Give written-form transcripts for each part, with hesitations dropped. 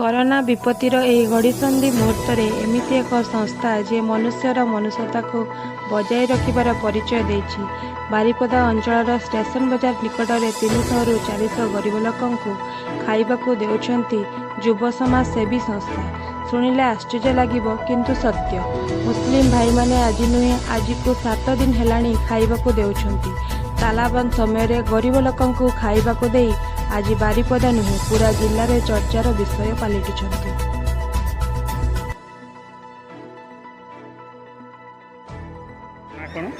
Corona ବିପତ୍ତିର ଏହି ଘଡ଼ିସନ୍ଧି ମୁହୂର୍ତ୍ତରେ ଏମିତି ଏକ ସଂସ୍ଥା ଯେ ମନୁଷ୍ୟର ମନୁଷ୍ୟତାକୁ ବଜାୟ ରଖିବାର ପରିଚୟ ଦେଇଛି। ବାରିପଦା ଅଞ୍ଚଳର ଷ୍ଟେସନ ବଜାର ନିକଟରେ 300ରୁ 400 ଗରିବ ଲୋକଙ୍କୁ ଖାଇବାକୁ ଦେଉଛନ୍ତି ଯୁବ ସମାଜ ସେବୀ ସଂସ୍ଥା। ଶୁଣିଲେ ଆଶ୍ଚର୍ଯ୍ୟ ଲାଗିବ, କିନ୍ତୁ ସତ୍ୟ। ମୁସଲିମ ଭାଇମାନେ ଆଜି ନୁହେଁ ଆଜିକୁ 7 ଦିନ ହେଲାଣି ଖାଇବାକୁ ଦେଉଛନ୍ତି। ତାଲାବନ୍ଦ ସମୟରେ ଗରିବ ଲୋକଙ୍କୁ ଖାଇବାକୁ ଦେଇ ଆଜି ବାରିପଦା ନୁହେଁ ପୁରା ଜିଲ୍ଲାରେ ଚର୍ଚ୍ଚାର ବିଷୟ ପାଲଟିଛନ୍ତି।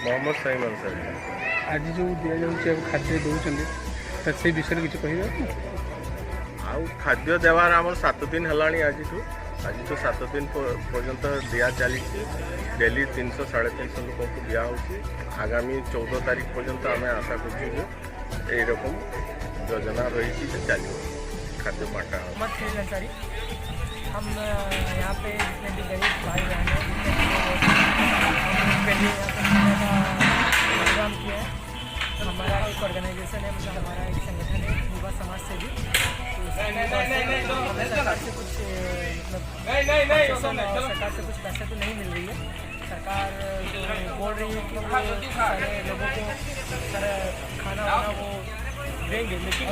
मोहम्मद साइमन सर आज जो दिया जाऊँ खाद्य दौरान से विषय किसी कह खाद्य देवार आम 7 दिन है आज तो 7 दिन पर्यंत दिया चली डेली 300 350 लोक को दिया आगामी 14 तारीख पर्यंत आम आशा करकम योजना रही चलो खाद्य बांटा। हम यहाँ पे जितने भी गरीब भाई बहन हैं उनके लिए प्रोग्राम किया है। हमारा एक ऑर्गेनाइजेशन है, मतलब हमारा एक संगठन है युवा समाज से भी, हमें सरकार से कुछ सरकार से कुछ पैसे तो नहीं मिल रही है। सरकार जो बोल रही है कि वो सारे लोगों को सारा खाना वाना वो देंगे, लेकिन